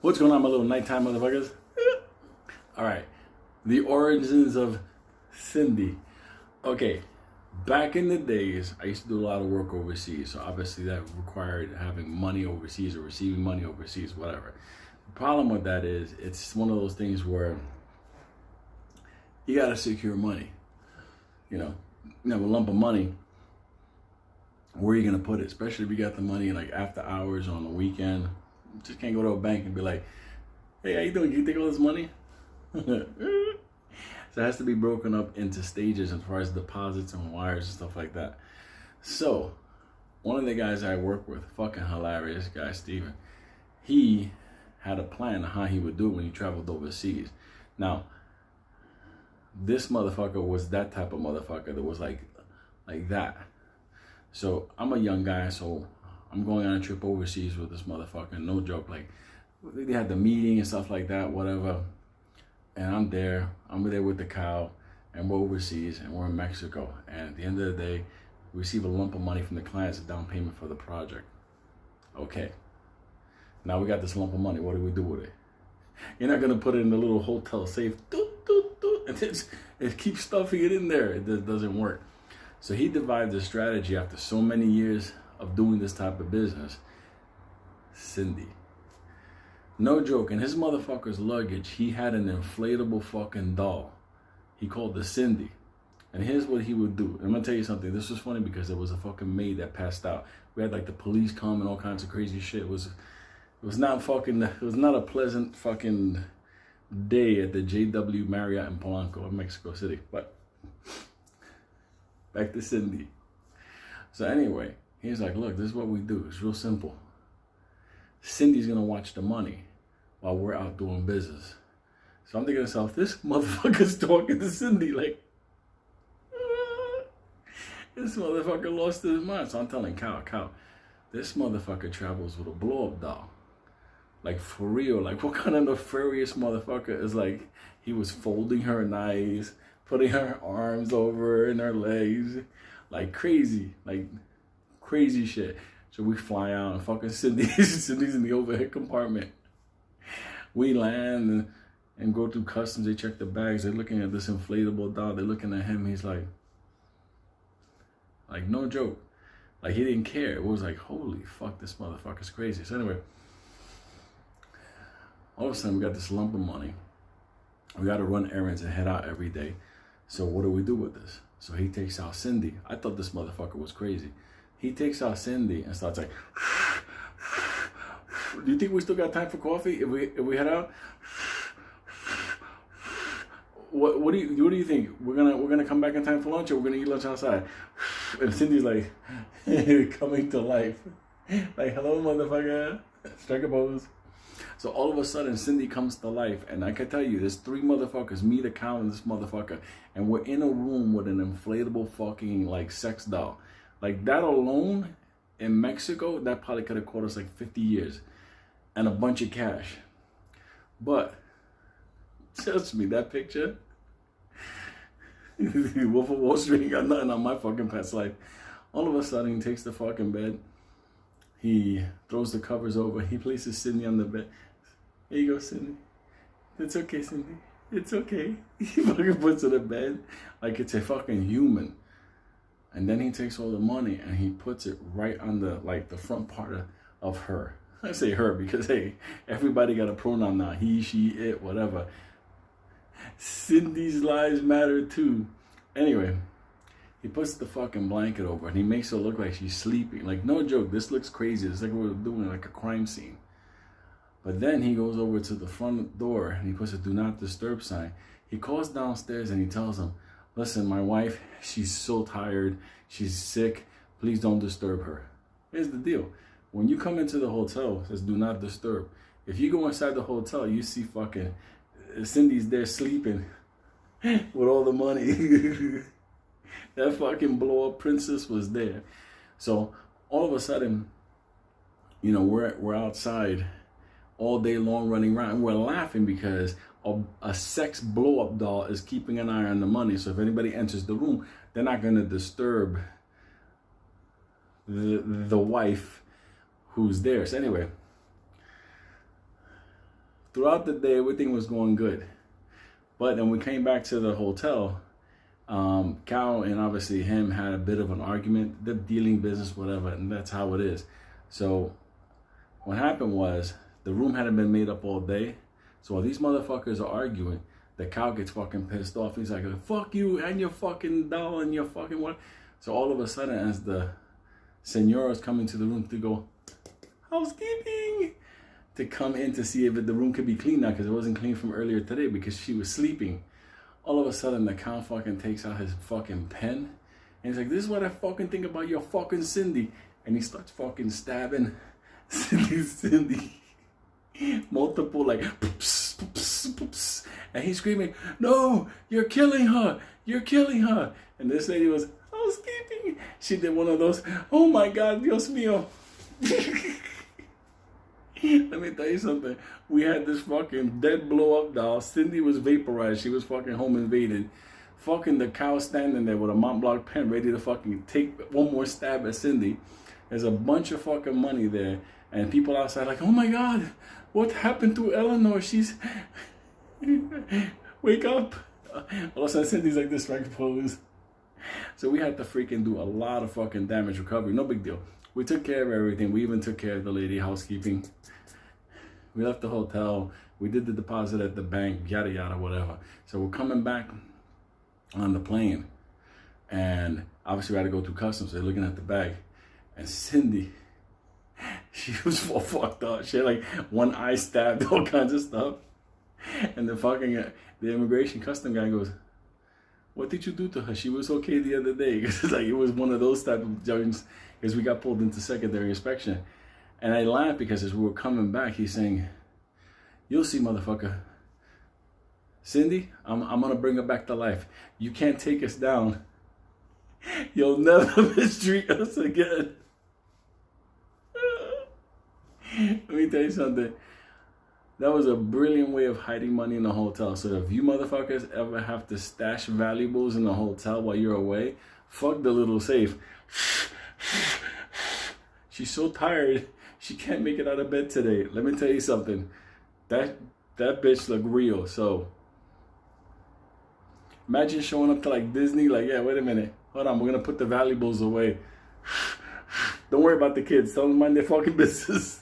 What's going on, my little nighttime motherfuckers? All right, the origins of Cindy. Okay, back in the days, I used to do a lot of work overseas, so obviously that required having money overseas or receiving money overseas, whatever. The problem with that is it's one of those things where you gotta secure money. You have a lump of money. Where are you gonna put it? Especially if you got the money like after hours on the weekend. You just can't go to a bank and be like, "Hey, how you doing? Can you take all this money?" So it has to be broken up into stages as far as deposits and wires and stuff like that. So one of the guys I work with, fucking hilarious guy, Steven, he had a plan on how he would do it when he traveled overseas. Now, this motherfucker was that type of motherfucker that was like that. So I'm a young guy, so I'm going on a trip overseas with this motherfucker. No joke. Like, they had the meeting and stuff like that, whatever. And I'm there with the cow, and we're overseas, and we're in Mexico. And at the end of the day, we receive a lump of money from the client as a down payment for the project. Okay. Now we got this lump of money. What do we do with it? You're not gonna put it in the little hotel safe, and it keeps stuffing it in there. It doesn't work. So he devised a strategy after so many years of doing this type of business. Cindy. No joke, in his motherfucker's luggage, he had an inflatable fucking doll. He called the Cindy. And here's what he would do. I'm gonna tell you something. This was funny because there was a fucking maid that passed out. We had like the police come and all kinds of crazy shit. It was not a pleasant fucking day at the JW Marriott in Polanco in Mexico City. But back to Cindy. So anyway, he's like, look, this is what we do. It's real simple. Cindy's gonna watch the money while we're out doing business. So I'm thinking to myself, this motherfucker's talking to Cindy like, this motherfucker lost his mind. So I'm telling Cow, this motherfucker travels with a blow-up doll. Like, for real. Like, what kind of nefarious motherfucker is like, he was folding her nice, putting her arms over her and her legs, like crazy shit. So we fly out and fucking Cindy's in the overhead compartment. We land and go through customs. They check the bags. They're looking at this inflatable doll. They're looking at him. He's like no joke. Like, he didn't care. It was like, holy fuck, this motherfucker's crazy. So anyway, all of a sudden we got this lump of money. We got to run errands and head out every day. So what do we do with this? So he takes out Cindy. I thought this motherfucker was crazy. He takes out Cindy and starts like, do you think we still got time for coffee if we head out? What do you think? We're gonna come back in time for lunch, or we're gonna eat lunch outside? And Cindy's like coming to life. Like, hello, motherfucker. Strike a pose. So all of a sudden, Cindy comes to life, and I can tell you, there's three motherfuckers, me, the cow, and this motherfucker, and we're in a room with an inflatable fucking like sex doll. Like, that alone in Mexico, that probably could have cost us like 50 years and a bunch of cash. But trust me, that picture, Wolf of Wall Street, got nothing on my fucking past life. All of a sudden, he takes the fucking bed. He throws the covers over. He places Cindy on the bed. Here you go, Cindy. It's okay, Cindy. It's okay. He fucking puts her to bed like it's a fucking human. And then he takes all the money and he puts it right on the front part of her. I say her because, hey, everybody got a pronoun now. He, she, it, whatever. Cindy's lives matter too. Anyway, he puts the fucking blanket over and he makes her look like she's sleeping. Like, no joke, this looks crazy. It's like we're doing like a crime scene. But then he goes over to the front door and he puts a do not disturb sign. He calls downstairs and he tells them, listen, my wife, she's so tired. She's sick. Please don't disturb her. Here's the deal. When you come into the hotel, it says do not disturb. If you go inside the hotel, you see fucking Cindy's there sleeping with all the money. That fucking blow up princess was there. So all of a sudden, we're outside all day long running around and we're laughing because a sex blow up doll is keeping an eye on the money. So if anybody enters the room, they're not going to disturb the wife who's there. So anyway, throughout the day, everything was going good. But then we came back to the hotel. Cal and obviously him had a bit of an argument. They're dealing business, whatever, and that's how it is. So what happened was the room hadn't been made up all day. So while these motherfuckers are arguing, the Cal gets fucking pissed off. He's like, fuck you and your fucking doll and your fucking what. So all of a sudden, as the Senora's coming to the room to go, housekeeping, to come in to see if the room could be clean now, because it wasn't clean from earlier today because she was sleeping. All of a sudden, the Count fucking takes out his fucking pen, and he's like, this is what I fucking think about your fucking Cindy. And he starts fucking stabbing Cindy. Multiple, like, poops, poops, poops. And he's screaming, no, you're killing her. You're killing her. And this lady was housekeeping. She did one of those, oh my God, Dios mío. Let me tell you something. We had this fucking dead blow up doll. Cindy was vaporized. She was fucking home invaded. Fucking the Cow standing there with a Mont Blanc pen ready to fucking take one more stab at Cindy. There's a bunch of fucking money there. And people outside like, oh my God, what happened to Eleanor? She's... Wake up. All of a sudden Cindy's like this, right pose. So we had to freaking do a lot of fucking damage recovery. No big deal. We took care of everything. We even took care of the lady housekeeping. We left the hotel. We did the deposit at the bank, yada, yada, whatever. So we're coming back on the plane. And obviously we had to go through customs. They're looking at the bag. And Cindy, she was all fucked up. She had like one eye stabbed, all kinds of stuff. And the immigration custom guy goes, what did you do to her? She was okay the other day. Because like, it was one of those type of judges, because we got pulled into secondary inspection. And I laughed because as we were coming back, he's saying, you'll see, motherfucker. Cindy, I'm going to bring her back to life. You can't take us down. You'll never mistreat us again. Let me tell you something. That was a brilliant way of hiding money in the hotel. So if you motherfuckers ever have to stash valuables in the hotel while you're away, fuck the little safe. She's so tired, she can't make it out of bed today. Let me tell you something. That bitch looked real. So imagine showing up to like Disney, like, yeah, wait a minute. Hold on, we're going to put the valuables away. Don't worry about the kids. Tell them to mind their fucking business.